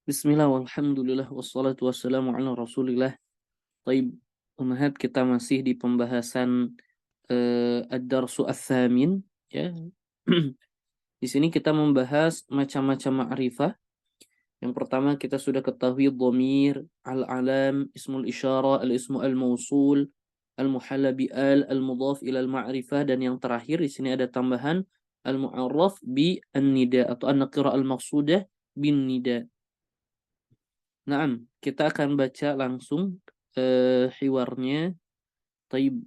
Bismillah, walhamdulillah, wassalatu wassalamu ala rasulillah. Taib, Umahat, kita masih di pembahasan ad-darsu ats-tsamin, ya. Di sini kita membahas macam-macam ma'rifah. Yang pertama kita sudah ketahui dhamir, al-alam, ismul isyara, al-ismu al-mausul, al-muhalla bi al-mudhaf ila al-ma'rifah, dan yang terakhir di sini ada tambahan al-mu'arraf bi an-nida atau an-nakira al-maqsudah bin nida. Naam, kita akan baca langsung hiwarnya. Taib.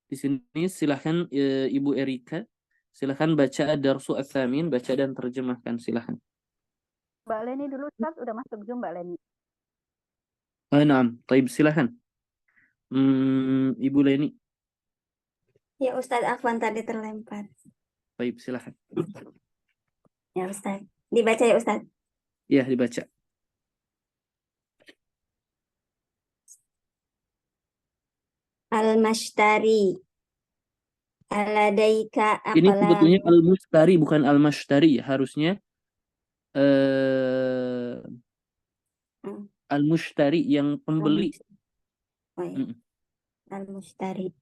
Di sini silahkan Ibu Erika, silahkan baca Darsu Ats-Tsamin, baca dan terjemahkan, silahkan. Mbak Leni dulu, Ustaz. Udah masuk Zoom, Mbak Leni. Naam, taib, silahkan. Ibu Leni. Ya Ustadz, Afwan tadi terlempar. Taib, silahkan. Ya Ustadz. Dibaca ya Ustadz. Ya, dibaca. Al-mashtari. Aladaika Ini sebetulnya aqlam. al-mushtari bukan al-mashtari, harusnya al-mushtari yang pembeli. Oh ya. Al-mushtari.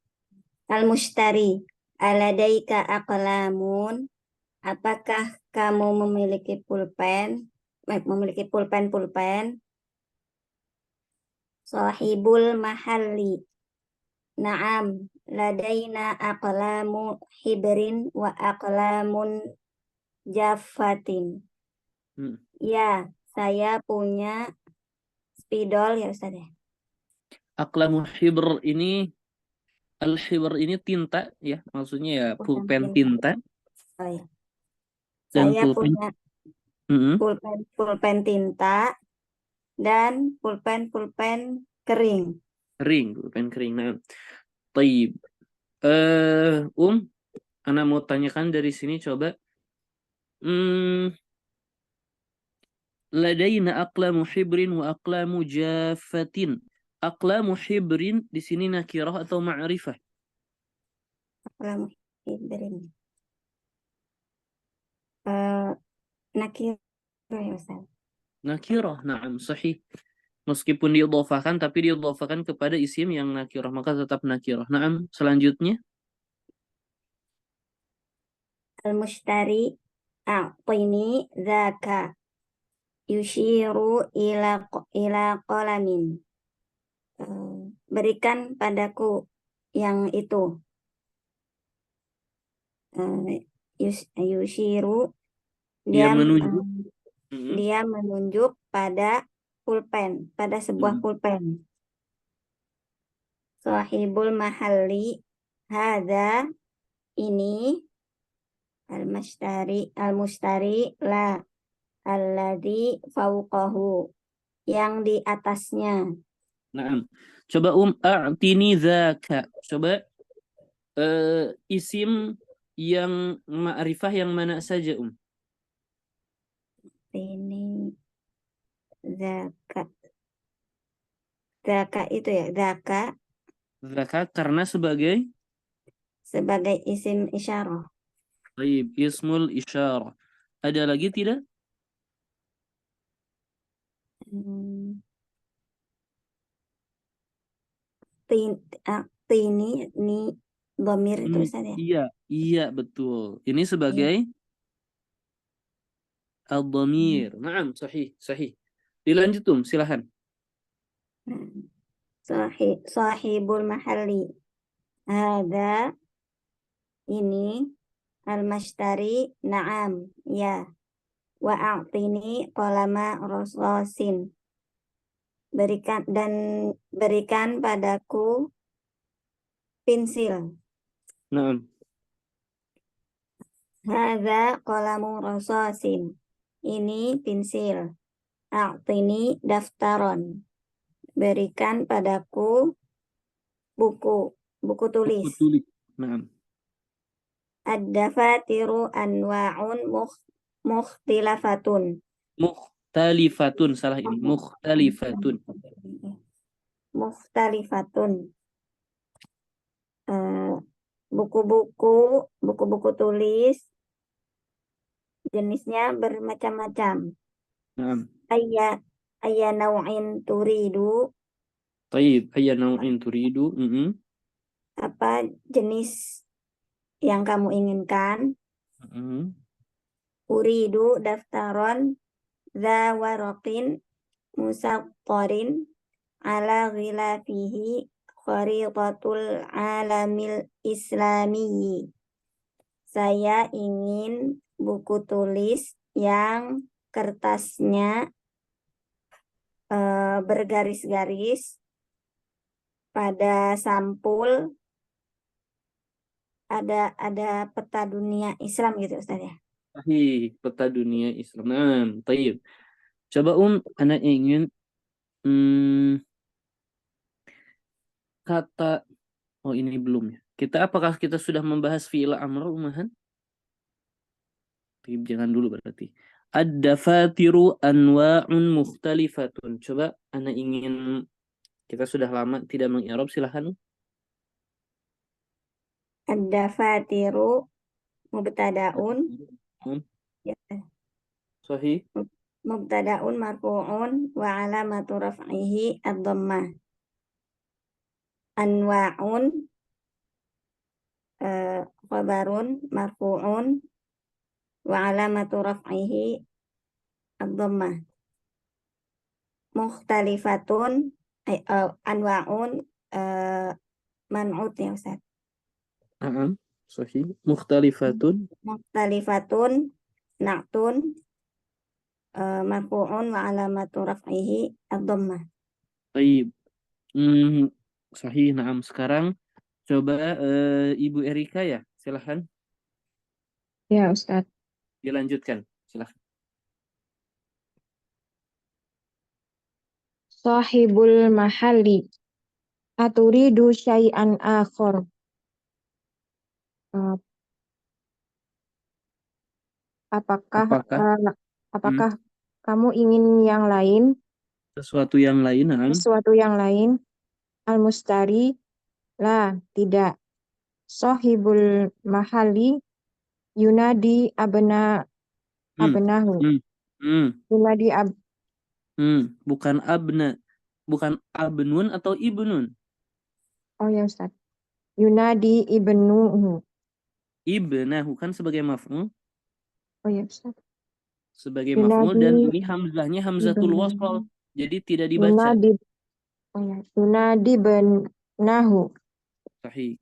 Al-mushtari. Aladaika aqlamun. Apakah kamu memiliki pulpen? Memiliki pulpen? Sahibul mahalli. Naam, ladaina aqlamu hibrin wa aqlamun jaffatin. Ya, saya punya spidol ya Ustaz ya. Aqlamu hibr ini, al-hibr ini tinta ya, maksudnya ya pulpen tinta. Oh ya. Dan Saya punya pulpen tinta dan pulpen kering. Pulpen kering. Nah, taib. Ana mau tanyakan dari sini coba. Ladaina aqlamu hibrin wa aqlamu jaffatin. Aqlamu hibrin di sini nakirah atau ma'rifah? Aqlamu hibrin. Nakirah ya Ustaz. Nakirah, na'am, sahih. Meskipun diidhafahkan, tapi diidhafahkan kepada isim yang nakirah, maka tetap nakirah. Na'am, selanjutnya. Al-mushtari a'tini dzaka. Yushiru ila qalamin. Berikan padaku yang itu. Yushiru, dia menunjuk pada pulpen, pada sebuah pulpen. Sahibul mahalli hadza, ini al-mushtari la alladhi fauqahu, yang di atasnya. Naam. Coba a'tini dzaka. Coba isim yang ma'rifah yang mana saja Ini Zaka itu ya, Zaka karena sebagai isim isyarah. Baik, ismul isyarah. Ada lagi tidak? Ini dhamir itu Ustaz ya? Iya, betul. Ini sebagai al-dhamir. Naam, sahih. Dilanjut, silahkan. Sahibul mahalli hadza, ini al-mashtari, na'am, ya. Wa a'tini qalama rasasin. Berikan padaku pensil. Naam. Hadza qalamu rasasin. Ini pensil. A'tini daftaron. Berikan padaku buku tulis. Naam. Ad-dafatiru anwa'un mukhtilafatun. Mukhtalifatun, salah ini. Mukhtalifatun. Buku tulis jenisnya bermacam-macam. Naam. Ayya ayya naw'in turidu, Taib. Ayya naw'in turidu. apa jenis yang kamu inginkan? Uridu daftaron dza waraqin musattarin ala ghilafihi kharidatul alamil islamiyyi. Saya ingin buku tulis yang kertasnya bergaris-garis pada sampul ada peta dunia Islam gitu Ustaz ya. Sahih. Peta dunia Islam. Naam. Taib. Coba anak ingin kata, oh ini belum ya. Apakah kita sudah membahas fi'il amr umahan? Jangan dulu berarti. Ad-dafatiru anwa'un mukhtalifatun. Coba anak ingin, kita sudah lama tidak mengi'rab, silahkan. Ad-dafatiru mubtada'un ya. Sahih. Mubtada'un marfu'un wa alamatu raf'ihi ad-dhammah. Anwa'un khabarun marfu'un wa alamatu raf'ihi ad-dhammah. Mukhtalifatun anwa'un man'ut ya Ustaz. Naam. Sahih. Mukhtalifatun. Mukhtalifatun na'tun marfu'un wa alamatu raf'ihi ad-dhammah. Taib. Sahih. Naam. Sekarang coba Ibu Erika ya, silahkan Ya, Ustaz. dilanjutkan. Silahkan. Sahibul mahalli. Aturidu syai'an akhar. Uh, Apakah Apakah kamu ingin yang lain? sesuatu yang lain? Naam. Sesuatu yang lain? Al-mustari. La, tidak. Sahibul mahalli yunadi abnahu. Yunadi Bukan abna. Bukan abnun atau ibnun. Oh ya Ustaz. Yunadi ibnuhu. Ibnahu kan sebagai maf'ul. Oh ya Ustaz. Sebagai Yunadi maf'ul, dan ini hamzahnya hamzatul wasl. Jadi tidak dibaca. Yunadi benahu. Sahih.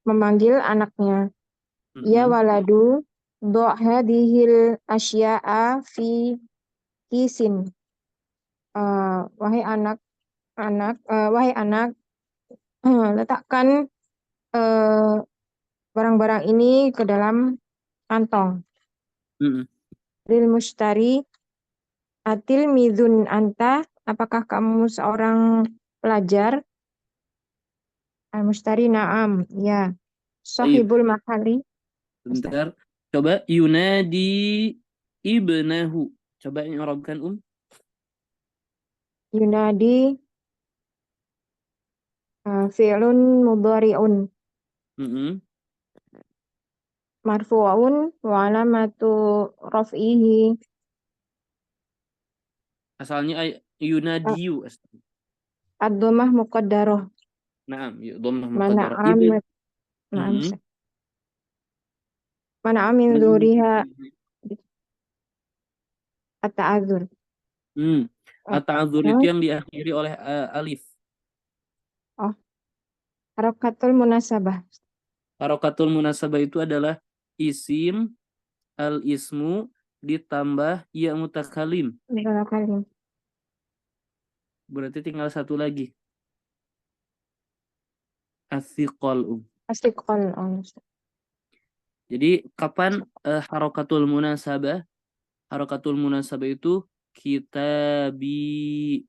Memanggil anaknya. Ya waladu, do' hadhil asya'a fi kisin. Wahai anak, letakkan barang-barang ini ke dalam kantong. Lil mustari, atil midun anta, apakah kamu seorang pelajar? Al mustari na'am, ya. Sahibul mahali. Bentar. Coba yunadi ibnahu. Coba i'rabkan Yunadi fi'lun mudhari'un. Marfu'un wa alamatu raf'ihi. Asalnya yunadiyu. Ad-dhammah muqaddarah. Naam, dhammah muqaddarah. Mana amin dzuriha at-ta'adzur. At-ta'adzur itu yang diakhiri oleh alif. Oh. Harakatul munasabah. Harakatul munasabah itu adalah isim, al-ismu ditambah ya mutakalim. Berarti tinggal satu lagi. As-siqal. As-siqal. Jadi kapan harakatul munasabah? Harakatul munasabah itu kitabi,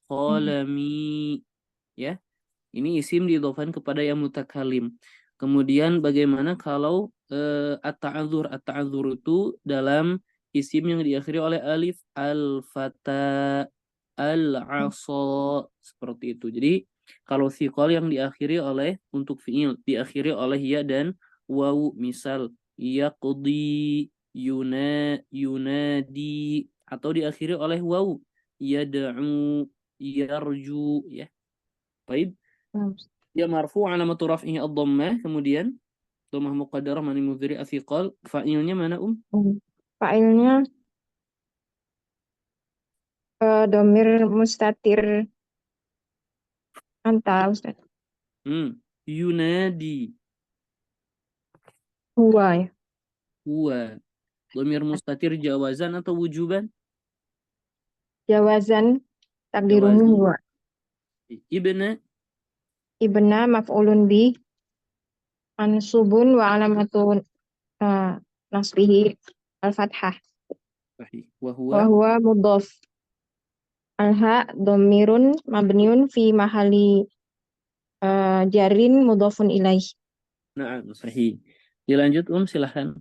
qalami, ya. Ini isim diidhofan kepada yang mutakalim. Kemudian bagaimana kalau at-ta'adzur? At-ta'adzur itu dalam isim yang diakhiri oleh alif, al-fata, al-asa, seperti itu. Jadi kalau thiqal yang diakhiri oleh, untuk fi'il diakhiri oleh ya dan wawu, misal yaqdi, yunadi, atau diakhiri oleh waw, yad'u, yarju, ya. Baik, Nah, dia marfu alamatu raf'ihi ad-dhammah, kemudian dhammah muqaddarah mani mudhari athiqal, fa'ilnya mana Fa'ilnya domir mustatir anta Ustaz. Yunadi, Huwa ya. huwa. Dhamir mustatir jawazan atau wujuban? Jawazan takdiruhu Jawazan. huwa. Ibna, Ibna maf'ulun bi mansubun wa alamatun nasbihi al-fathah. sahih. Wa Wa huwa, huwa mudhaf. Alha domirun mabniun fi mahali jarin mudhafun ilaih. na'am, sahih. Dilanjut silahkan.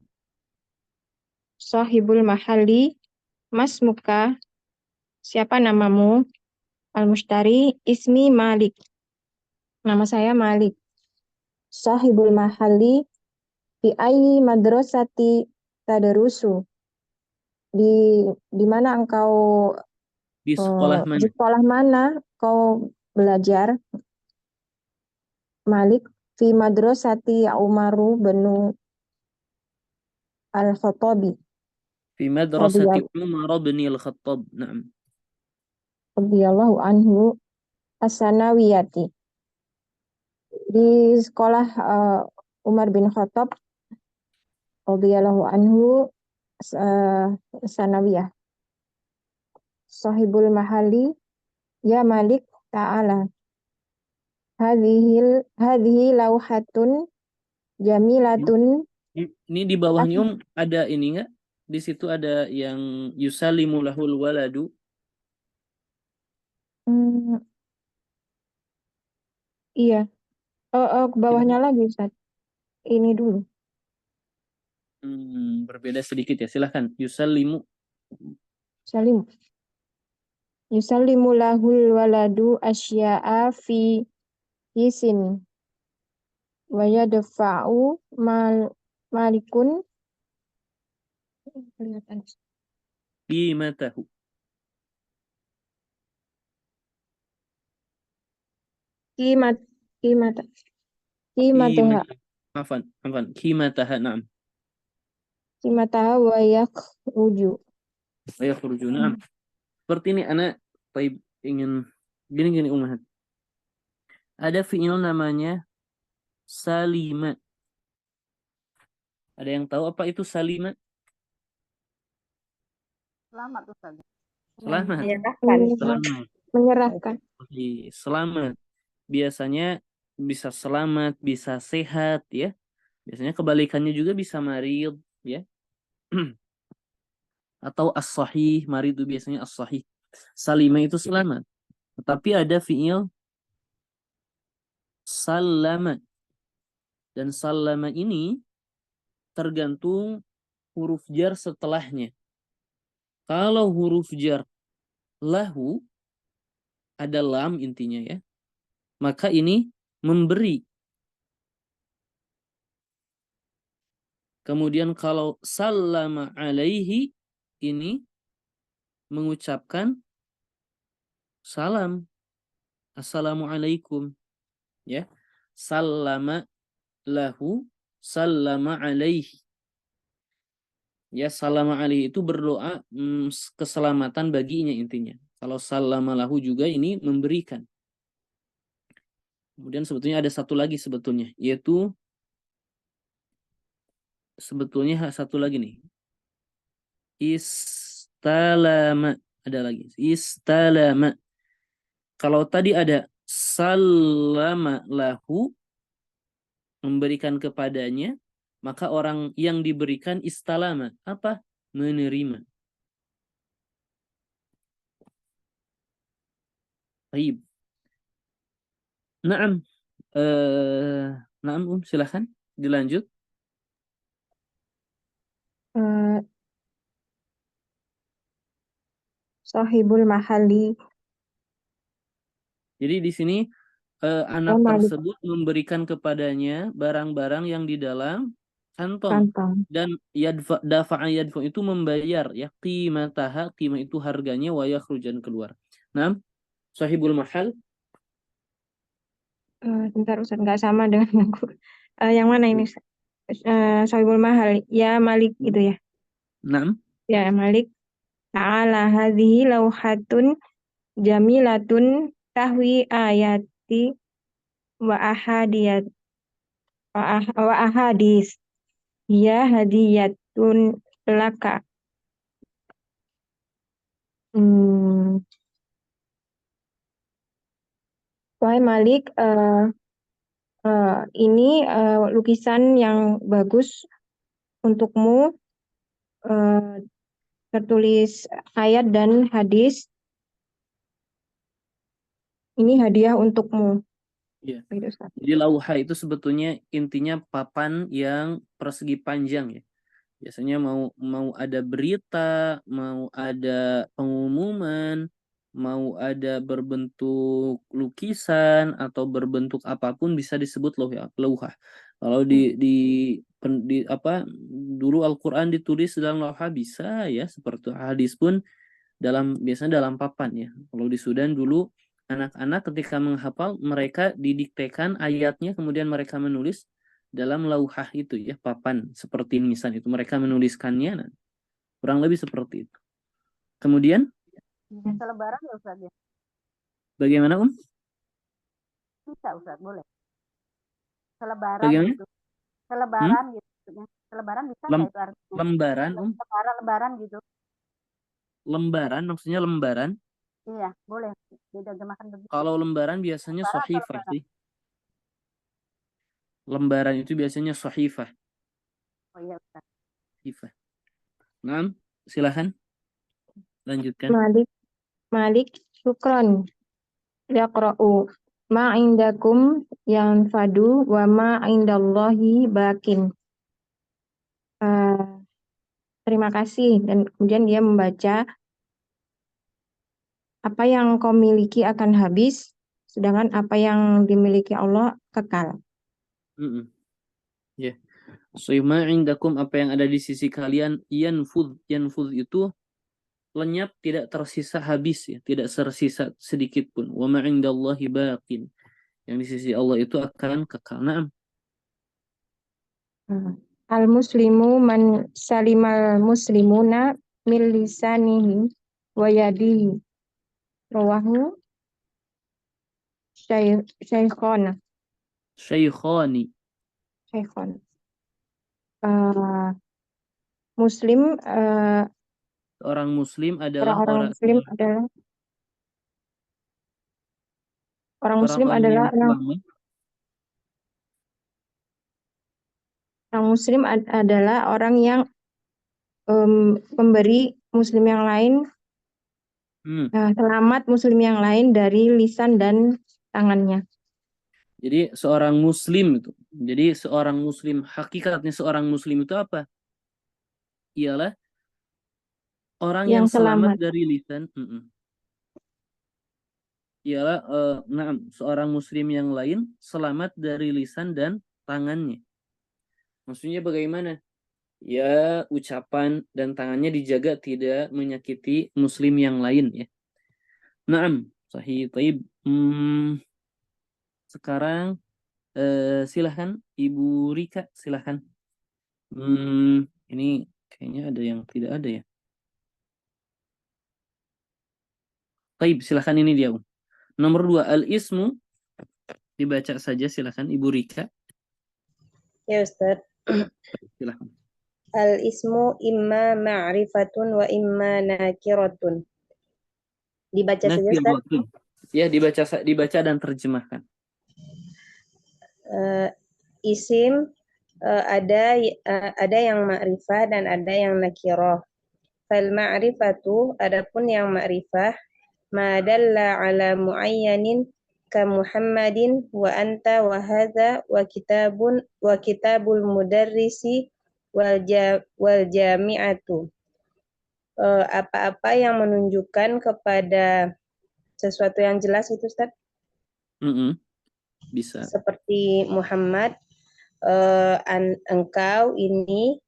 Sahibul mahali, mas muka, siapa namamu? Al-mushtari, ismi Malik. Nama saya Malik. Sahibul mahali, fi ayyi madrasati tadarusu. Di mana engkau Di sekolah di mana? sekolah mana kau belajar? Malik, fi madrasati Umaru benu al-Khattabi. Fi madrasati Umar bin al-Khattab. Na'am. Radhiyallahu anhu as-sanawiyati. Di sekolah Umar bin Khattab radhiyallahu anhu sanawiyah. Sahibul mahali, ya Malik ta'ala. Hadhihi lauhatun jamilatun. Ini di bawahnya ada ini enggak? Di situ ada yang yusallimu lahul waladu. Iya. Ke bawahnya lagi Ustaz. Ini dulu. Berbeda sedikit ya. Silahkan. Yusallimu. Salim. Yusallimu lahul waladu asya'a fi yisin. Wa yadfa'u malikun. Kelihatan. Qimatahu. Qimataha. Afan. Qimataha. Na'am. Qimataha wa yakhruju. Yakhruju. Na'am. Seperti ini anak baik ingin gini Ummahat. Ada fi'il namanya salima. Ada yang tahu apa itu salima? Selamat Ustaz. Selamat. Menyerahkan. Selamat. Menyerahkan. Selamat. Biasanya bisa selamat, bisa sehat ya. Biasanya kebalikannya juga bisa marid ya. Atau as-sahih, marid itu biasanya as-sahih. Salima itu selamat. Tetapi ada fi'il salama. Dan salama ini tergantung huruf jar setelahnya. Kalau huruf jar lahu, ada lam intinya ya, maka ini memberi. Kemudian kalau sallama alaihi, ini mengucapkan salam. Assalamualaikum. Ya. Sallama lahu, sallama alaihi. Ya, sallama alaihi itu berdoa keselamatan baginya intinya. Kalau sallama lahu juga ini memberikan. Kemudian sebetulnya ada satu lagi sebetulnya, yaitu sebetulnya satu lagi nih. Istalama, ada lagi. Istalama. Kalau tadi ada sallama lahu, memberikan kepadanya, maka orang yang diberikan istalama. Apa? Menerima. Baik. Naam. Naam, silahkan dilanjut. Sahibul mahali. Jadi di sini anak Malik. tersebut memberikan kepadanya barang-barang yang di dalam kantong. kantong. Dan dafa'a yadfa itu membayar ya, qimataha, qimah itu harganya, wa yakhrujan keluar. Nah, sahibul mahal Bentar Ustaz, nggak sama dengan aku. Yang mana ini Ustaz? Sohibul Mahal. Ya Malik gitu ya. Naam. Ya Malik. Ta'ala hadhihi lauhatun jamilatun tahwi ayati wa ahadiyat wa ahadis. Ya hadiyatun laka. Hmm. Wahai Malik, ini lukisan yang bagus untukmu, tertulis ayat dan hadis. Ini hadiah untukmu. Iya. Gitu, Ustaz. Jadi lauha itu sebetulnya intinya papan yang persegi panjang ya. Biasanya mau ada berita, mau ada pengumuman, mau ada berbentuk lukisan atau berbentuk apapun bisa disebut lauha. Kalau apa dulu Al-Qur'an ditulis dalam lauha bisa ya, seperti hadis pun biasanya dalam papan ya. Kalau di Sudan dulu anak-anak ketika menghafal mereka didiktekan ayatnya kemudian mereka menulis dalam lauhah itu ya, papan seperti nisan itu mereka menuliskannya. Nah, kurang lebih seperti itu. Kemudian Bisa lebaran ya Ustaz ya? bagaimana Bisa Ustaz, boleh. Selebaran Bagaimana? gitu. Selebaran gitu maksudnya. Selebaran bisa nggak itu artinya? Lembaran Lebaran gitu. lembaran maksudnya lembaran. Iya, boleh. Diterjemahkan begitu. Kalau lembaran biasanya Lebaran atau sahifah lebaran? sih. Lembaran itu biasanya sahifah. Oh iya Ustaz. Sahifah. Nah, silahkan lanjutkan. Malik, syukron. Yaqra'u ma indakum yanfadu wa ma indallahi bakin. Terima kasih. Dan kemudian dia membaca, apa yang kau miliki akan habis, sedangkan apa yang dimiliki Allah kekal. Ya. Sima indakum, apa yang ada di sisi kalian, yanfud itu lenyap, tidak tersisa habis ya, tidak tersisa sedikit pun. Wa ma indallahi baqin, yang di sisi Allah itu akan kekal. Naam. Al-muslimu man salimal muslimuna min lisanihi wa yadihi. Rawahu Syaikhona. Syaikhani. Muslim, Orang muslim adalah orang muslim adalah orang-orang yang selamat. Orang muslim adalah orang yang memberi muslim yang lain, selamat muslim yang lain dari lisan dan tangannya. Jadi seorang muslim itu. Jadi seorang muslim, hakikatnya seorang muslim itu apa? Ialah orang yang selamat dari lisan. Ialah seorang muslim yang lain selamat dari lisan dan tangannya. Maksudnya bagaimana? Ya, ucapan dan tangannya dijaga tidak menyakiti muslim yang lain ya. Naam, sahih. Taib. Sekarang silahkan Ibu Rika, silahkan. Ini kayaknya ada yang tidak ada ya. Taib, silahkan, ini dia. Nomor 2, al-ismu. Dibaca saja, silahkan Ibu Rika. Ya Ustaz. Silahkan. Al-ismu imma ma'rifatun wa imma nakiratun. Dibaca saja Ustaz. Ya, dibaca dan terjemahkan. Isim ada yang ma'rifah dan ada yang nakirah. Fal ma'rifatu, adapun yang ma'rifah, ma dalla ala muayyanin ka Muhammadin wa anta wa hadza wa kitabul mudarrisi wal jami'atu. Apa-apa yang menunjukkan kepada sesuatu yang jelas itu Ustaz. Bisa. Seperti Muhammad, engkau ini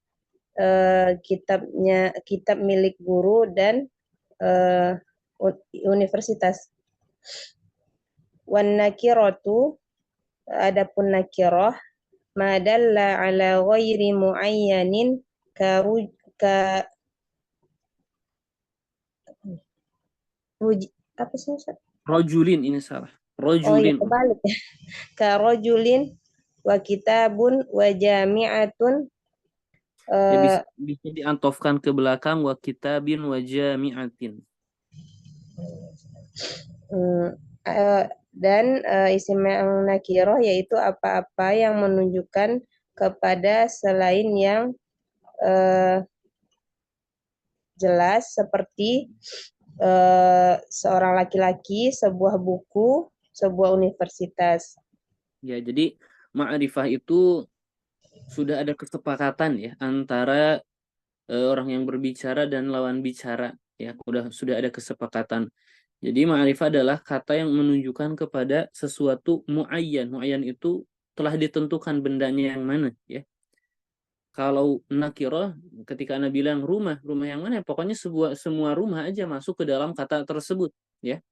kitab milik guru dan universitas. Wan nakiratu, adapun nakirah, ma dalla ala ghairi muayyanin ka apa sih Ustaz? Rojulin, ini salah. Oh iya, Rojulin. kebalik ya. Ka rajulin wa kitabun wa jami'atun. Ya, bisa diantofkan ke belakang, wa kitabin wa jami'atin. Dan isim yang nakirah yaitu apa-apa yang menunjukkan kepada selain yang jelas, seperti seorang laki-laki, sebuah buku, sebuah universitas. Ya, jadi ma'rifah itu sudah ada kesepakatan ya antara orang yang berbicara dan lawan bicara, ya, sudah ada kesepakatan. Jadi ma'rifah adalah kata yang menunjukkan kepada sesuatu muayyan. Muayyan itu telah ditentukan bendanya yang mana, ya. Kalau nakirah, ketika Anda bilang rumah yang mana? Pokoknya semua rumah aja masuk ke dalam kata tersebut, ya.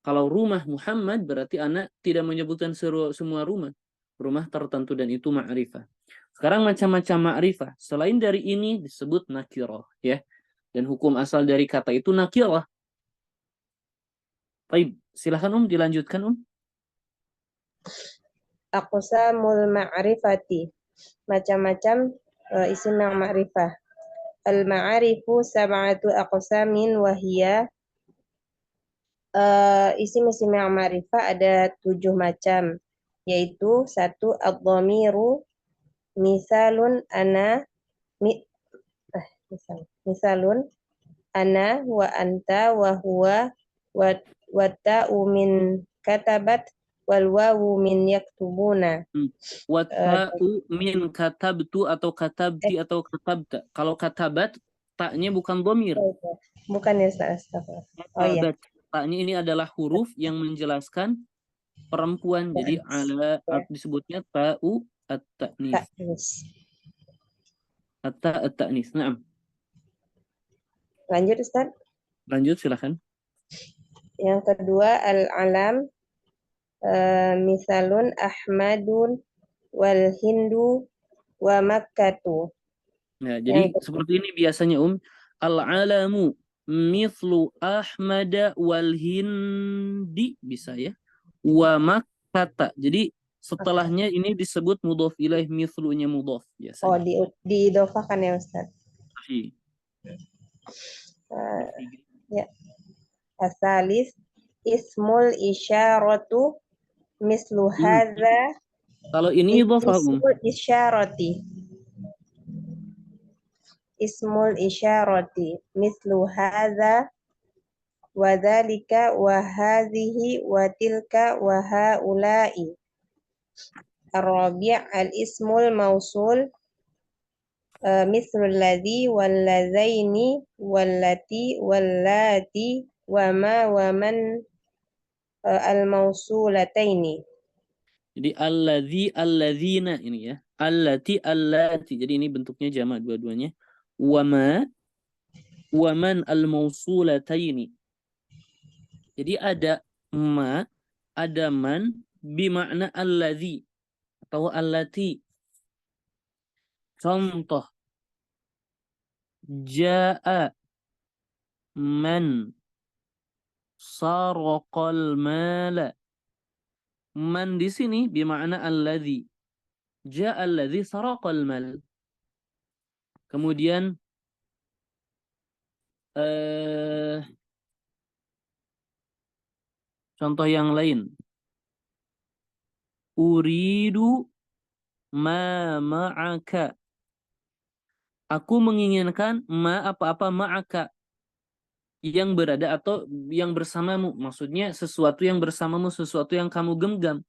Kalau rumah Muhammad berarti Anda tidak menyebutkan semua rumah tertentu, dan itu ma'rifah. Sekarang macam-macam ma'rifah. Selain dari ini disebut nakirah, ya. Dan hukum asal dari kata itu nakirah. Baik, silakan dilanjutkan Aqsamul ma'rifati, macam-macam isim yang ma'rifah. Al-ma'arifu sab'atu aqsamin wa hiya, isim-isim yang ma'rifah ada 7 macam, yaitu 1 ad-dhamiru, misalun ana, misalun ana wa anta wa huwa wa ta'u min katabat wal wawu min yaktubuna. Wata'u min katabtu atau katabti atau katabta. Kalau katabat, taknya bukan dhamir. Bukan ya Ustaz. Oh iya. Katabat. Taknya ini adalah huruf yang menjelaskan perempuan. Jadi disebutnya ta'u at-ta'nis. At-ta'nis. Naam. Lanjut Ustaz. Lanjut silakan. Yang kedua al-alam, misalun Ahmadun wal Hindu wa Makkatu. Nah, jadi seperti ini biasanya al-alamu mithlu Ahmada wal Hindi, bisa ya, wa Makkata. Jadi setelahnya ini disebut mudhaf ilaih, mithlunya mudhaf biasanya. Oh, diidofakan ya Ustaz. Ya. Asalis ismul isyaratu mislu hadza. Kalau ini idhofah ismul isyarati. Ismul isyarati mislu hadza wa dzalika wa hadhihi wa tilka wa haula'i. Ar-rabi' al-ismul mausul mislu alladhi wal ladzaini wallati wallati wa ma wa man al-mausulataini. Jadi alladzi, alladzina ini ya. Allati, allati. Jadi ini bentuknya jamak dua-duanya. Wa ma, wa man al-mausulataini. Jadi ada ma, ada man bimakna alladzi atau allati. Contoh. Ja'a man saraqal mala. Man di sini bimakna alladzi. Ja'a alladzi saraqal mal. Kemudian contoh yang lain. Uridu ma ma'aka. Aku menginginkan ma apa-apa ma'aka, yang berada atau yang bersamamu. Maksudnya sesuatu yang bersamamu, sesuatu yang kamu genggam.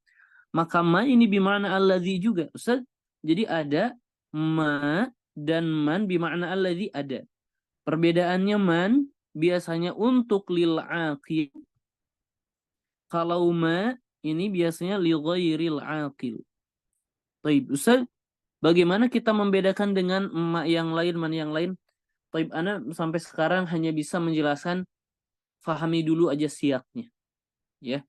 Maka ma ini bimakna alladzi juga, Ustaz. Jadi ada ma dan man bimakna alladzi ada. Perbedaannya man biasanya untuk lil aqil. Kalau ma ini biasanya li ghairil aqil. Baik, Ustaz, Bagaimana kita membedakan dengan ma yang lain, man yang lain? Taib, ana sampai sekarang hanya bisa menjelaskan, fahami dulu aja siaknya, ya.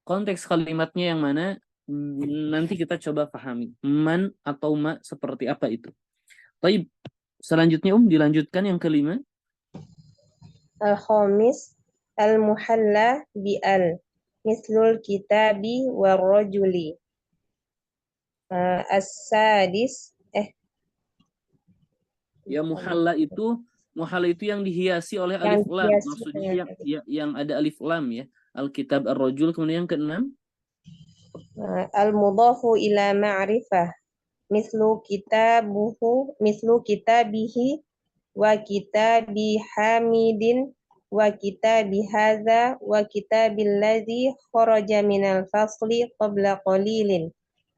Konteks kalimatnya yang mana, nanti kita coba pahami. Man atau ma seperti apa itu. Taib, selanjutnya dilanjutkan yang kelima. Al-khamis al-muhalla bi-al mislul kitabi war-rajuli. As-sadis Ya, muhalla itu yang dihiasi oleh yang alif lam. dihiasi Maksudnya dengan yang ada alif lam, ya. Alkitab, ar-rajul, kemudian yang keenam. al-mudhafu ila ma'rifah mislu kitabihi wa kitabi hamidin wa kitabi hadza wa kitabil ladzi kharaja minal fasli qabla qalilin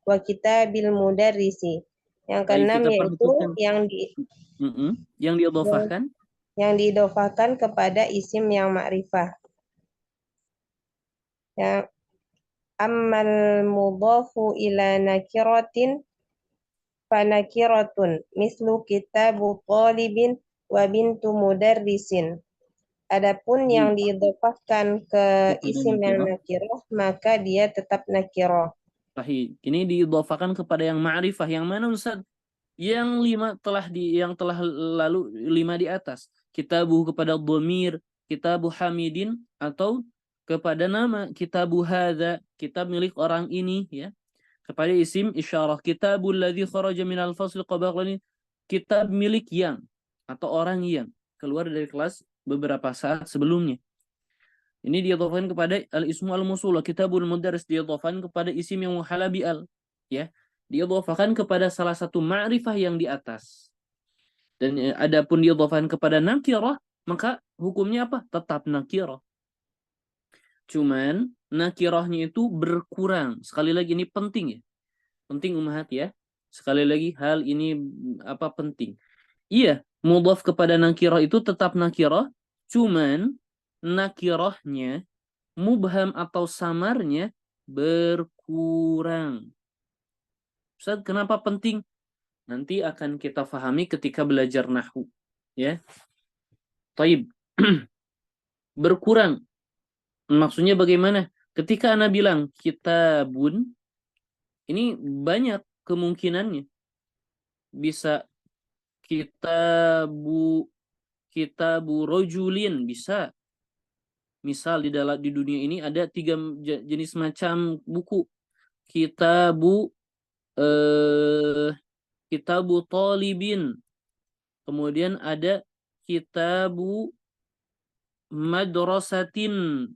wa kitabil mudarrisi. Yang Baik, keenam kita yaitu perhatikan. Yang yang diidhofahkan. diidofakan kepada isim yang ma'rifah. Yang ammal mudhafu ila nakiratin fanakiratun mislu kitabu talibin wa bintu mudarrisin. Adapun yang diidhofahkan ke Kepada isim yang nakirah. nakirah maka dia tetap nakirah. Sahih. Ini diidhofahkan kepada yang ma'rifah. Yang mana, Ustaz? Yang telah lalu 5 di atas. Kitabu kepada dhamir, kitabu hamidin, atau kepada nama kitabu hadza, kitab milik orang ini, ya. Kepada isim isyarah, kitabul ladzi kharaja minal fasl qabla, kitab milik yang atau orang yang keluar dari kelas beberapa saat sebelumnya. Ini diidhofahkan kepada al-ismu al-mausul, kitabul mudarris diidhofahkan kepada isim yang muhalla bi al, ya. Diidhofahkan kepada salah satu ma'rifah yang di atas. Dan adapun diidhofahkan kepada nakirah, maka hukumnya apa? Tetap nakirah. Cuman nakirahnya itu berkurang. Sekali lagi ini penting, ya. Penting ummahat, ya. Sekali lagi hal ini penting. Iya, mudhaf kepada nakirah itu tetap nakirah, cuman nakirahnya, mubham atau samarnya berkurang. Ustaz, kenapa penting? Nanti akan kita fahami ketika belajar nahwu, ya. Taib. Berkurang. Maksudnya bagaimana? Ketika ana bilang kitabun, ini banyak kemungkinannya. Bisa kitabu rojulin, bisa. Misal di dunia ini ada 3 jenis macam buku. Kitabu kitabu talibin. Kemudian ada kitabu madrasatin.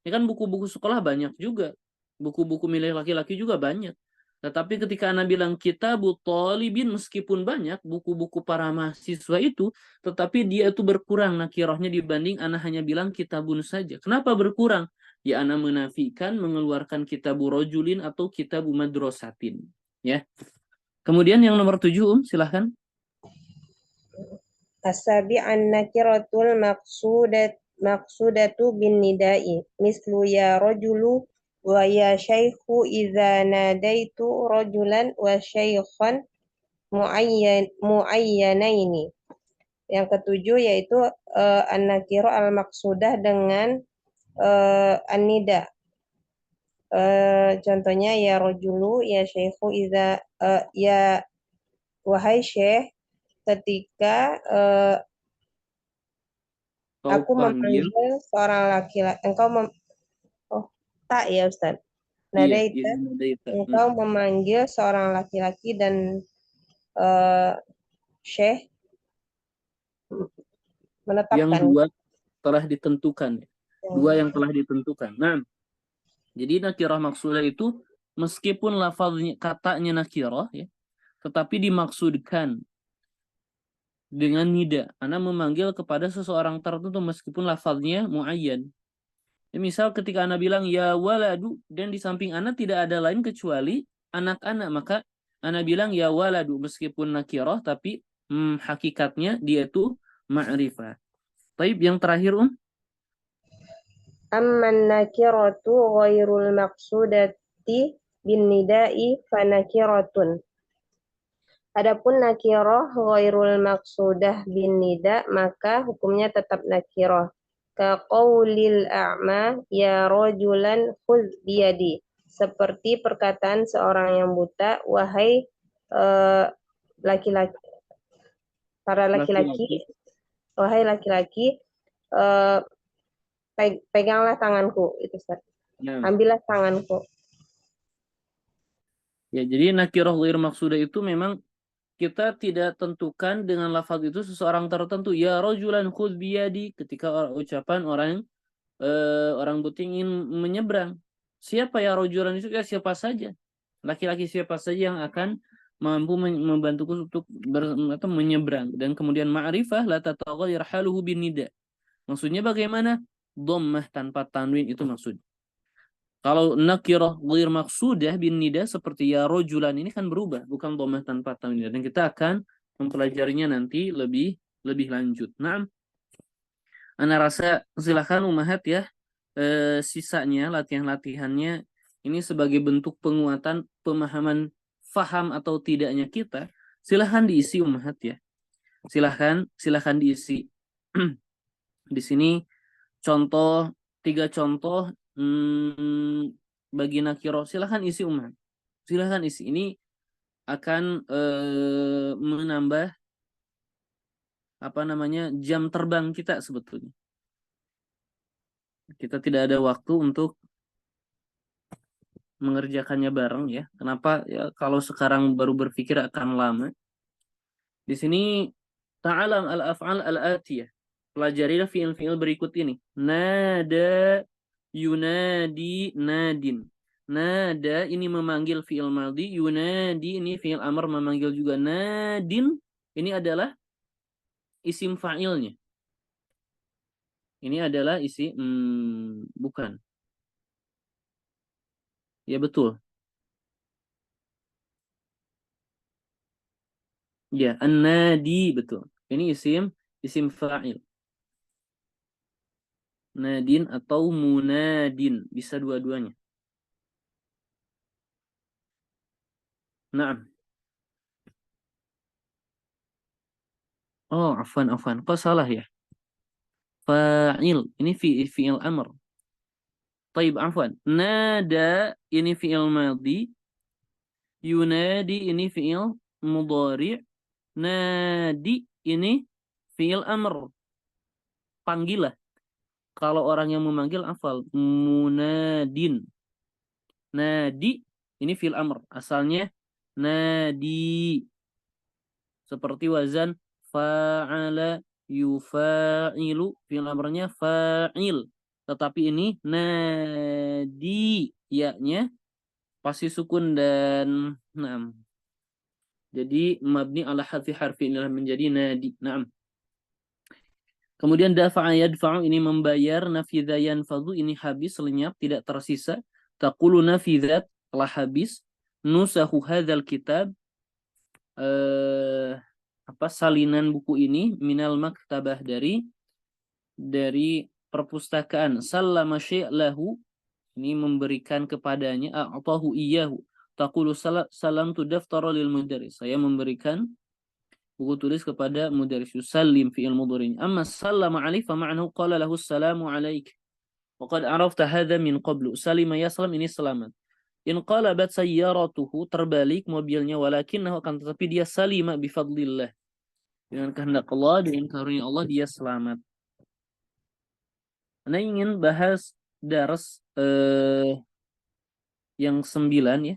Ini kan buku-buku sekolah banyak juga. Buku-buku milik laki-laki juga banyak. Tetapi ketika ana bilang kitabu talibin, meskipun banyak buku-buku para mahasiswa itu, tetapi dia itu berkurang nakirahnya dibanding ana hanya bilang kitabun saja. Kenapa berkurang? Ya, ana menafikan, mengeluarkan kitabu rojulin atau kitabu madrasatin, ya. Kemudian yang nomor 7, silahkan. As-sabi'an nakiratul maqsudatu bin nidai mislu ya rajulu wa ya syaikhu idza nadaitu rajulan wa syaikhan muayyanaini. Yang ketujuh yaitu an-nakirah al-maqsudah dengan an-nida. Contohnya ya rajulu, ya syaikhu idza ya wahai syekh ketika aku memanggil seorang laki-laki, tak ya Ustaz. Nadaita, engkau memanggil seorang laki-laki dan syekh menetapkan. Yang dua telah ditentukan. Dua yang telah ditentukan. Nah, jadi nakirah maksudah itu meskipun lafaznya, katanya nakirah, ya, tetapi dimaksudkan dengan nida. Ana memanggil kepada seseorang tertentu meskipun lafaznya muayyan. Ya, misal ketika ana bilang ya waladu, dan di samping ana tidak ada lain kecuali anak-anak, maka ana bilang ya waladu meskipun nakirah tapi hakikatnya dia itu ma'rifah. Taib, yang terakhir Amman nakiratu ghairul maqsudati bin nida'i fa nakiratun. Adapun nakiroh ghairul maqsudah bin nida maka hukumnya tetap nakiroh. Ka qaulil a'ma ya rajulan khudh biyadi. Seperti perkataan seorang yang buta, wahai eh, laki-laki, para laki-laki, Laki-laki. wahai laki-laki, eh, peganglah tanganku, itu Ustaz. Nah, Ambillah tanganku. ya jadi nakirah ghair maksudah itu memang kita tidak tentukan dengan lafaz itu seseorang tertentu. Ya rajulan khudh biyadi ketika ucapan orang buta ingin menyeberang. Siapa ya rajulan itu? Ya siapa saja. Laki-laki siapa saja yang akan mampu membantuku untuk atau menyeberang. Dan kemudian ma'rifah la tataghayyar haluhu bin nida. Maksudnya bagaimana? Dhammah tanpa tanwin itu maksud. Kalau nakirah ghair maksudah bin nida seperti ya rojulan ini kan berubah, bukan dhammah tanpa tanwin. Dan kita akan mempelajarinya nanti lebih lanjut. Nah, ana rasa silakan umahat ya, sisanya latihan-latihannya ini sebagai bentuk penguatan pemahaman faham atau tidaknya kita. Silahkan diisi umahat ya. Silahkan diisi. Di sini contoh 3 contoh bagi nakiro. Silahkan isi umat. Silahkan isi. Ini akan menambah apa namanya jam terbang kita sebetulnya. Kita tidak ada waktu untuk mengerjakannya bareng ya. Kenapa? Ya kalau sekarang baru berpikir akan lama. Di sini ta'alam al-af'al al-atiyah. Pelajarilah fiil-fiil berikut ini. Nada, yunadi, nadin. Nada ini memanggil fiil madhi, yunadi ini fiil amr memanggil juga. Nadin ini adalah isim fa'ilnya. Ini adalah bukan. Ya betul. Ya, an-nadi betul. Ini isim fa'il. Nadin atau munadin, bisa dua-duanya. Nah, oh, afwan. Kok salah ya? Fa'il. Ini fi'il amr. Taib, afwan. Nada ini fi'il madhi. Yunadi ini fi'il mudhari'. Nadi ini fi'il amr. Panggillah. Kalau orang yang memanggil afal. Munadin. Nadi ini fi'il amr. Asalnya nadi. Seperti wazan fa'ala yufa'ilu, fi'il amrnya fa'il. Tetapi ini nadi, ya-nya pasti sukun dan naam. Jadi mabni ala hadfi harfi inilah menjadi nadi. Naam. Kemudian dafa'a yadfa'u ini membayar, nafidha yanfadhu ini habis, lenyap, tidak tersisa. Taqulu nafidhat telah habis. Nusahu hadzal kitab salinan buku ini minal maktabah dari perpustakaan. Sallama syai'lahu ini memberikan kepadanya, a'tahu iyyahu. Taqulu salamtu daftara lil mudarris. Saya memberikan buku tulis kepada mudarris. Yusallim fi'il mudhari'. Amma sallama alaihi fa ma'nahu qala lahu assalamu alaik. Wa qad arafta hadha min qablu. Salima yaslam ini selamat. In qalabat sayyaratuhu terbalik mobilnya walakinnahu akan tetapi dia salima bifadlillah. Dengan kehendak Allah, dengan karunia Allah dia selamat. Anda ingin bahas dars yang 9 ya.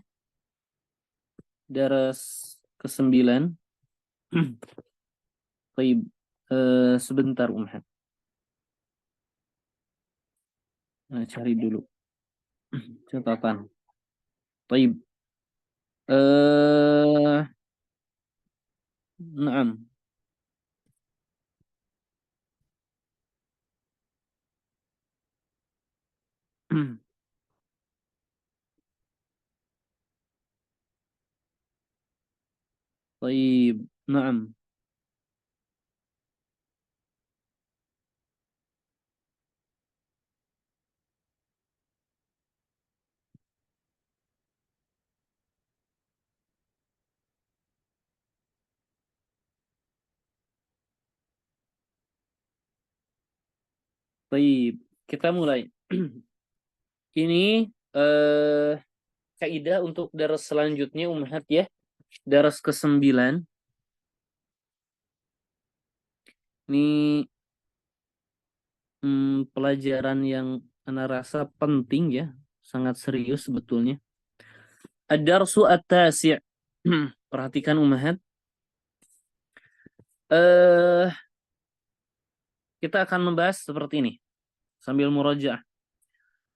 Dars ke-9. Baik, sebentar Umhat. Nah, cari dulu catatan. Baik. Naam. Baik, naam. Baik, kita mulai. Ini kaidah untuk daras selanjutnya Ummahat ya. Daras ke-9. Ini pelajaran yang ana rasa penting ya, sangat serius sebetulnya. Ad-darsu at-tasi'. Perhatikan Ummahat. Kita akan membahas seperti ini sambil murajaah.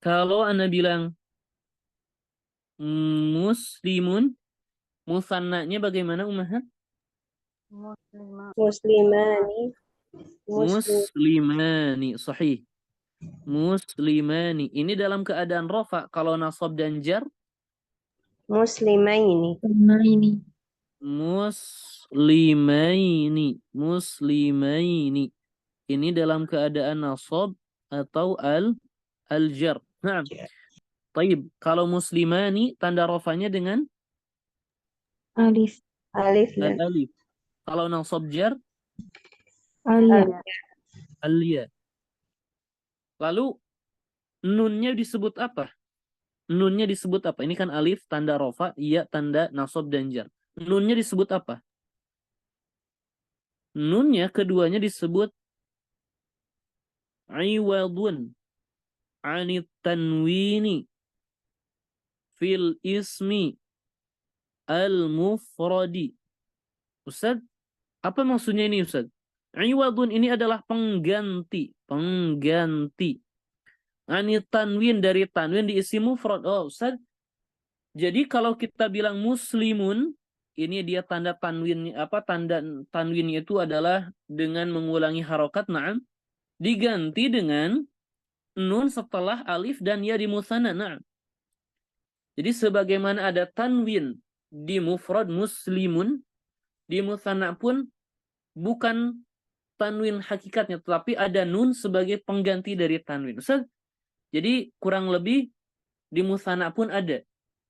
Kalau Anda bilang muslimun, musannanya bagaimana Ummahat? Muslimah. Muslimani. Muslimani, sahih. Muslimani. Ini dalam keadaan rofa. Kalau nasab dan jar, Muslimaini. muslimaini. Muslimaini. Ini dalam keadaan nasab atau al-jar. Nah, taib. Kalau muslimani, tanda rofanya dengan Alif. Alif dan al-alif. Kalau nasab jar, Alia. al-ya. Lalu nunnya disebut apa? Nunnya disebut apa? Ini kan alif tanda rofa, ya tanda nasab dan jar. Nunnya disebut apa? Nunnya keduanya disebut iwadun anit tanwini fil ismi al-mufradi. Ustaz, apa maksudnya ini Ustaz? Iwadun ini adalah pengganti. Pengganti. Anit tanwin dari tanwin di isim mufrad. Oh Ustaz, jadi kalau kita bilang muslimun, ini dia tanda tanwin apa tanda tanwinnya itu adalah dengan mengulangi harokat na'am diganti dengan nun setelah alif dan ya di musanna na'am. Jadi sebagaimana ada tanwin di mufrad muslimun, di musanna pun bukan tanwin hakikatnya tetapi ada nun sebagai pengganti dari tanwin. Ustaz, jadi kurang lebih di musanna pun ada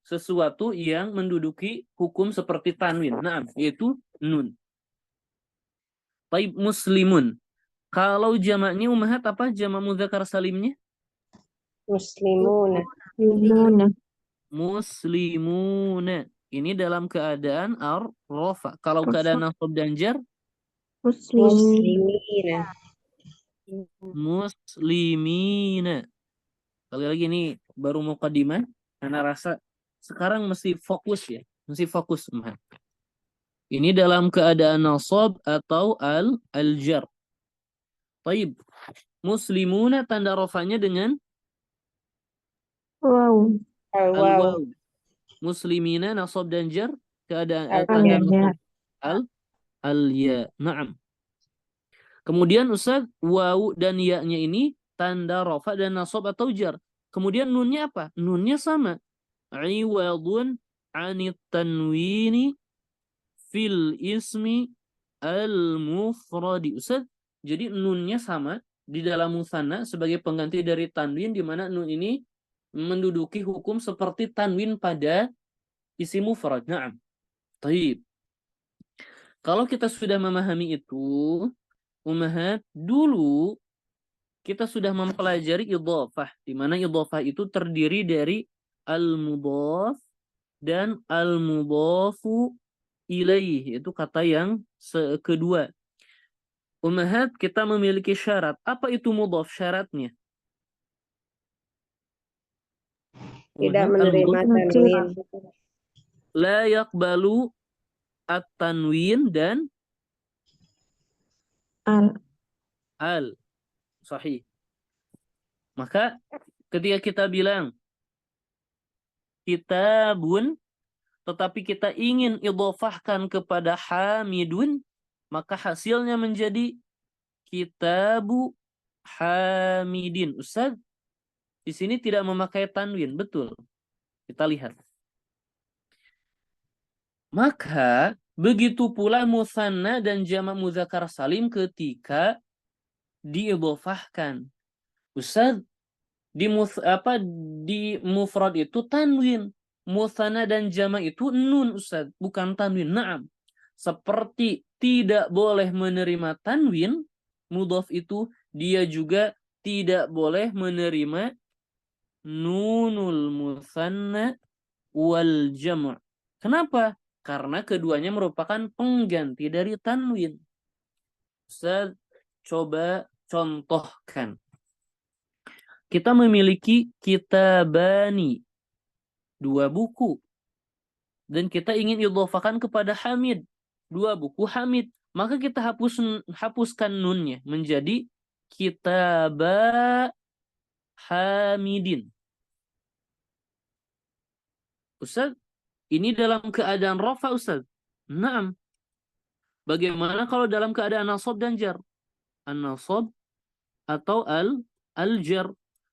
sesuatu yang menduduki hukum seperti tanwin. Nah, yaitu nun. Taib muslimun. Kalau jamaknya Ummahat apa? Jamak mudzakkar salimnya? muslimuna. Yumuna. Muslimuna. Ini dalam keadaan ar-rafa. Kalau Rafa. keadaan nasab dan jar, Muslimin. Muslimina. muslimina. Kali lagi ini baru muqaddimah. Karena rasa sekarang mesti fokus ya. Mesti fokus Ummahat. Ini dalam keadaan nasab atau al-jar. Taib. Muslimuna tanda rofanya dengan Wow. Wow. al-waw. Muslimina nasab dan jar keadaan Al-ya. tanda Al-ya. nasab al-ya. Naam. Kemudian Ustaz, waw dan ya-nya ini tanda rofa dan nasab atau jar. Kemudian nunnya apa? Nunnya sama. Iwadun anit tanwini fil ismi al-mufradi. Ustaz, jadi nunnya sama di dalam musanna sebagai pengganti dari tanwin di mana nun ini menduduki hukum seperti tanwin pada isim mufrad. Naam. Taib. Kalau kita sudah memahami itu, Ummahat, dulu kita sudah mempelajari idhofah di mana idhofah itu terdiri dari al-mudhaf dan al-mudhafu ilaih, itu kata yang kedua. Ummahat, kita memiliki syarat. Apa itu mudhaf syaratnya? Tidak Ummahat, menerima al-mudhaf tanwin. la yaqbalu at-tanwin dan al. Sahih. Maka ketika kita bilang kitabun tetapi kita ingin idhofahkan kepada hamidun, maka hasilnya menjadi kitabu hamidin. Ustaz, di sini tidak memakai tanwin, betul. Kita lihat. Maka begitu pula musanna dan jamak mudzakkar salim ketika diidhofahkan. Ustaz, di mufrad itu tanwin. Musanna dan jamak itu nun Ustaz, bukan tanwin. Naam. Seperti tidak boleh menerima tanwin, mudhaf itu dia juga tidak boleh menerima nunul musanna wal jam'. Kenapa? Karena keduanya merupakan pengganti dari tanwin. Ustaz, coba contohkan. Kita memiliki kitabani, 2 buku. Dan kita ingin idhofakan kepada Hamid, 2 buku Hamid. Maka kita hapuskan nunnya menjadi kitaba Hamidin. Ustaz, ini dalam keadaan rafa, Ustaz. Naam. Bagaimana kalau dalam keadaan nasab dan jar? An-nasab atau al-jar.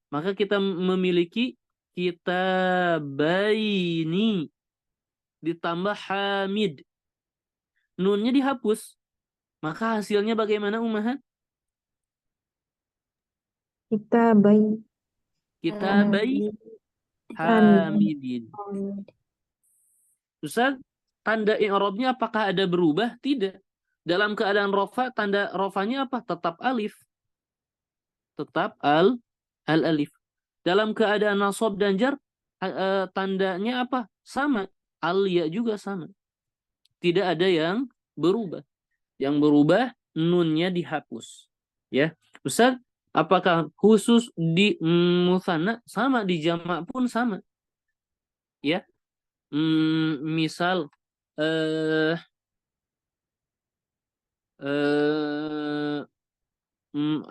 Maka kita memiliki kitabaini ditambah Hamid. Nunnya dihapus. Maka hasilnya bagaimana, Ummahat? Kitabai. Kitabai Hamid. Hamidin. Ustaz, tanda i'rabnya apakah ada berubah? Tidak. Dalam keadaan rofa, tanda rofanya apa? Tetap alif. Tetap al-alif. Dalam keadaan nasab dan jar, tandanya apa? Sama. Al-ya juga sama. Tidak ada yang berubah. Yang berubah, nunnya dihapus. Ya, Ustaz, apakah khusus di musanna? Sama, di jamak pun sama. Ya, misal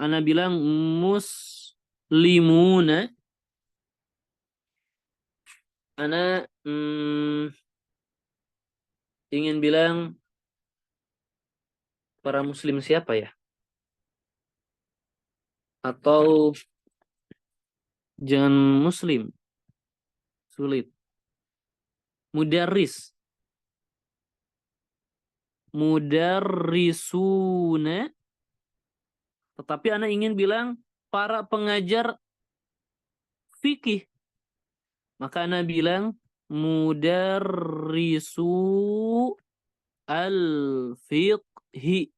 ana bilang muslimuna, ana ingin bilang para muslim siapa ya? Atau jangan muslim, sulit. Mudarrisuna, tetapi ana ingin bilang para pengajar fikih. Maka ana bilang mudarrisu al-fiqhi.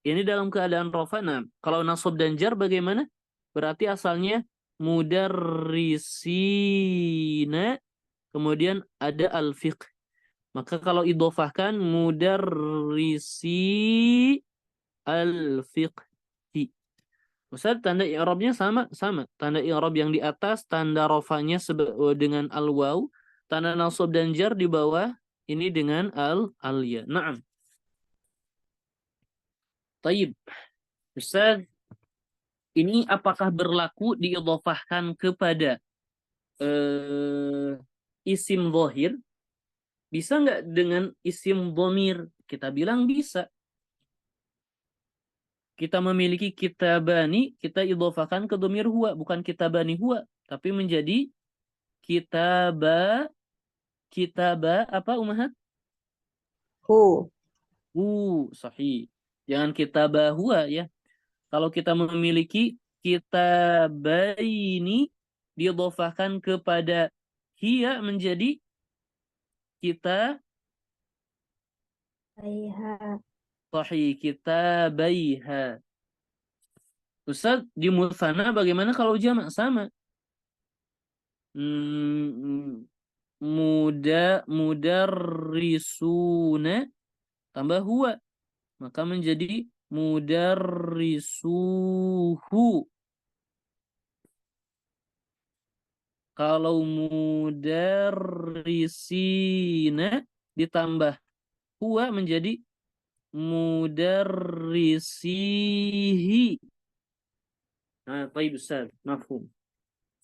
Ini dalam keadaan rafa. Nah, kalau nasab dan jar bagaimana? Berarti asalnya mudarrisina, kemudian ada al-fiqh. Maka kalau idhofahkan mudarrisi al-fiqhi. Ustaz, tanda i'rabnya sama. Tanda i'rab yang di atas, tanda rafanya dengan al-waw, tanda nasab dan jar di bawah ini dengan al-ya. Naam. Taib. Ustaz, ini apakah berlaku diidhofahkan kepada isim zahir? Bisa nggak dengan isim dhamir? Kita bilang bisa. Kita memiliki kitabani, kita idhofahkan ke dhamir huwa, bukan kitabani huwa, tapi menjadi kitaba apa, Ummahat? Sahih. Jangan kitaba huwa ya. Kalau kita memiliki kitabaini diidhofahkan kepada hiya menjadi kita sahih, kitabaiha. Ustaz, di musanna bagaimana kalau jamak? Sama. Mudarrisuna tambah huwa, maka menjadi mudarrisuhu. Kalau mudarrisina ditambah huwa menjadi mudarrisihi. Nah, baik Ustaz, mafhum.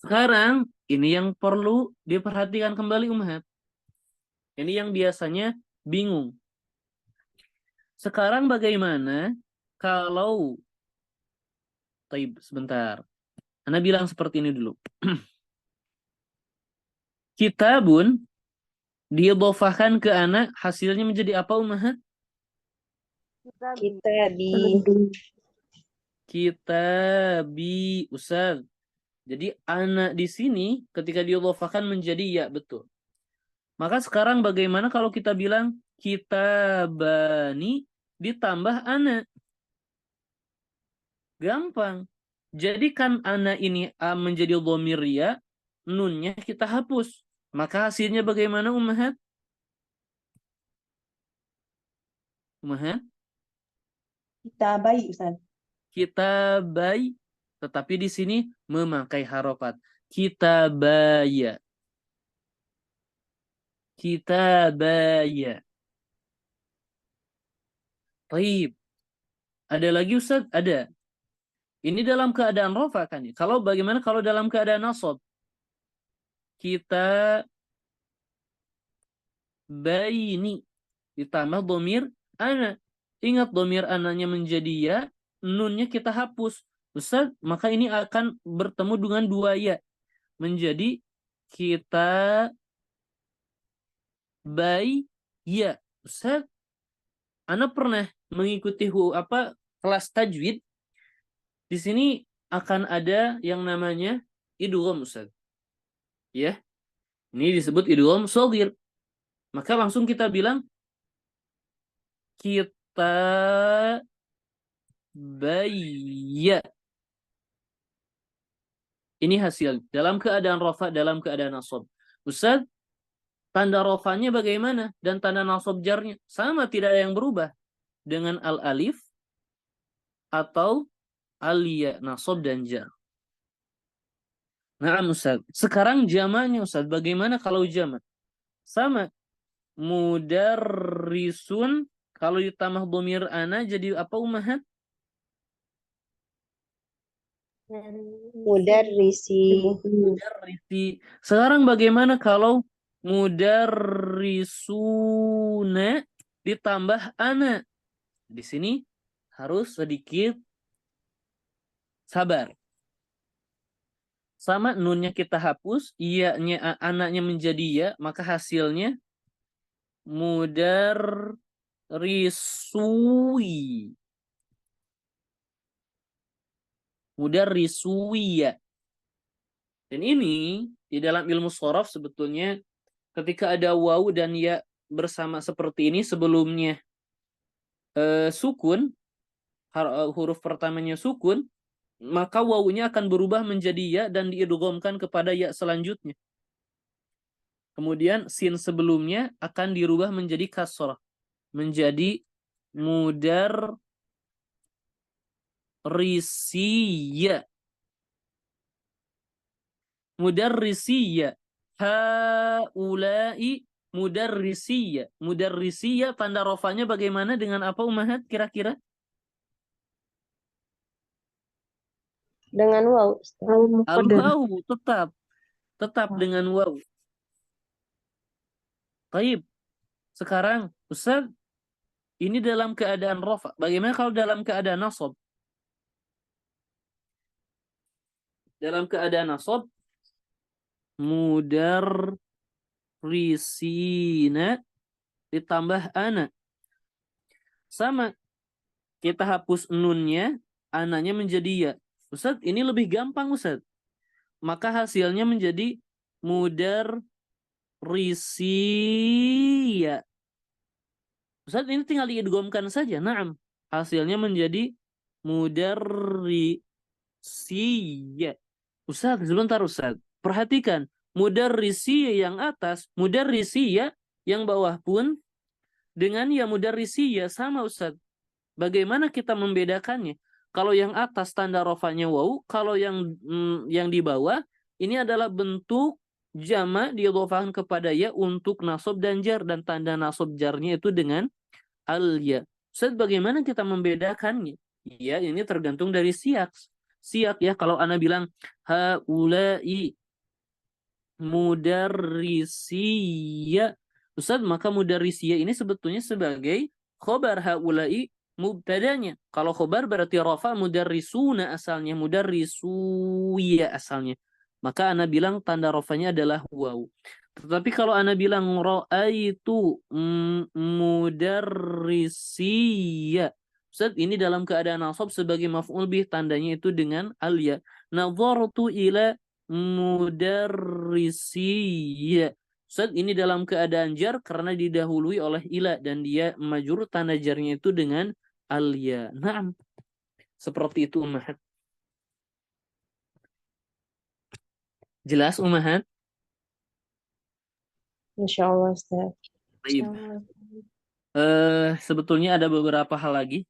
Sekarang ini yang perlu diperhatikan kembali, Ummahat. Ini yang biasanya bingung. Sekarang bagaimana kalau sebentar. Anda bilang seperti ini dulu. Kitabun diidhofahkan ke anak, hasilnya menjadi apa, Ummahat? Kitabi, Ustaz. Jadi anak di sini ketika diidhofahkan menjadi ya, betul. Maka sekarang bagaimana kalau kita bilang kitabani ditambah anak? Gampang. Jadikan ana ini menjadi dhamir ya, nunnya kita hapus. Maka hasilnya bagaimana ummahat? Ummahat? Kitabai, Ustaz. Kitabai, tetapi di sini memakai harokat. Kitabaya. Kitabaya. Taib. Ada lagi Ustaz? Ada. Ini dalam keadaan rofa kan? Kalau bagaimana kalau dalam keadaan nasab? Kita baini ditambah domir ana. Ingat domir ananya menjadi ya, nunnya kita hapus. Ustaz, maka ini akan bertemu dengan dua ya. Menjadi kita bayi ya. Ustaz, ana pernah mengikuti kelas tajwid. Di sini akan ada yang namanya idgham, Ustaz. Ya. Ini disebut idgham shaghir. Maka langsung kita bilang kita bayya. Ini hasil dalam keadaan rafa, dalam keadaan nasab. Ustaz, tanda rafanya bagaimana dan tanda nasab jarnya? Sama, tidak ada yang berubah dengan al-alif atau al-ya, nasab dan jar. Nah, Ustaz. Sekarang jamaknya Ustaz, bagaimana kalau jamak? Sama. Mudarrisun, kalau ditambah dhamir ana jadi apa ummahat? Mudarrisi. Mudarrisi. Sekarang bagaimana kalau mudarrisuna ditambah ana? Di sini harus sedikit sabar. Sama nunnya kita hapus, iya-nya anaknya menjadi ya, maka hasilnya mudarrisui. Mudarrisuya. Dan ini di dalam ilmu shorof sebetulnya ketika ada waw dan ya bersama seperti ini sebelumnya sukun, huruf pertamanya sukun, maka wawunya akan berubah menjadi ya dan diidghamkan kepada ya selanjutnya. Kemudian sin sebelumnya akan dirubah menjadi kasrah, menjadi mudarrisiya. Mudarrisiya. Haulai mudarrisiya. Mudarrisiya tanda rofanya bagaimana dengan apa ummahat kira-kira? Dengan waw. Al-waw tetap dengan waw. Baik. Sekarang Ustaz, ini dalam keadaan rafa. Bagaimana kalau dalam keadaan nasab? Dalam keadaan nasab mudarrisina ditambah ana. Sama. Kita hapus nunnya, ananya menjadi ya. Ustaz, ini lebih gampang Ustaz. Maka hasilnya menjadi mudarrisiya. Ustaz, ini tinggal diidghamkan saja. Naam. Hasilnya menjadi mudarrisiya. Ustaz, sebentar Ustaz. Perhatikan. Mudarrisiya yang atas, mudarrisiya yang bawah pun dengan ya mudarrisiya sama Ustaz. Bagaimana kita membedakannya? Kalau yang atas tanda rofanya waw, kalau yang di bawah ini adalah bentuk jamak diidhofahkan kepada ya untuk nasab dan jar, dan tanda nasab jarnya itu dengan al-ya. Ustaz, bagaimana kita membedakannya? Ya, ini tergantung dari siyak. Siyak ya, kalau ana bilang haulai mudarrisiya, Ustaz, maka mudarrisiya ini sebetulnya sebagai khobar, haulai mubtadanya. Kalau khobar berarti rafa, mudarrisuna asalnya, mudarrisuya asalnya. Maka ana bilang tanda rafanya adalah waw. Tetapi kalau ana bilang ra'aitu mudarrisiya, Ustaz, ini dalam keadaan nasab sebagai maf'ul bih, tandanya itu dengan al-ya. Nadhartu ila mudarrisiya. Ustaz, ini dalam keadaan jar karena didahului oleh ila dan dia majrur, tanda jarnya itu dengan al-ya. Naam. Seperti itu ummahat. Jelas Ummahat? Insya Allah, Ustaz. Baik. Sebetulnya ada beberapa hal lagi,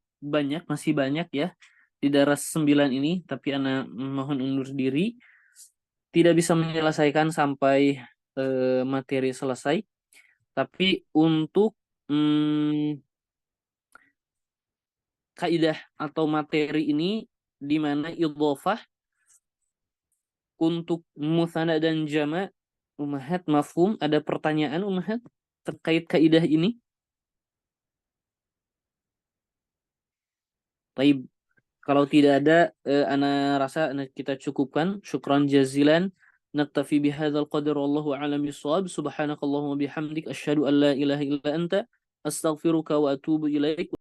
masih banyak ya di daras 9 ini, tapi ana mohon undur diri, tidak bisa menyelesaikan sampai materi selesai. Tapi untuk kaidah atau materi ini di mana idhofah untuk musanna dan jama' Ummahat mafhum, ada pertanyaan Ummahat terkait kaidah ini? Baik, kalau tidak ada, ana rasa kita cukupkan. Syukran jazilan. Naktafi bihadzal qadar wallahu a'lam bissawab. Subhanakallahumma bihamdik asyhadu an la ilaha illa anta astaghfiruka wa atubu ilaik.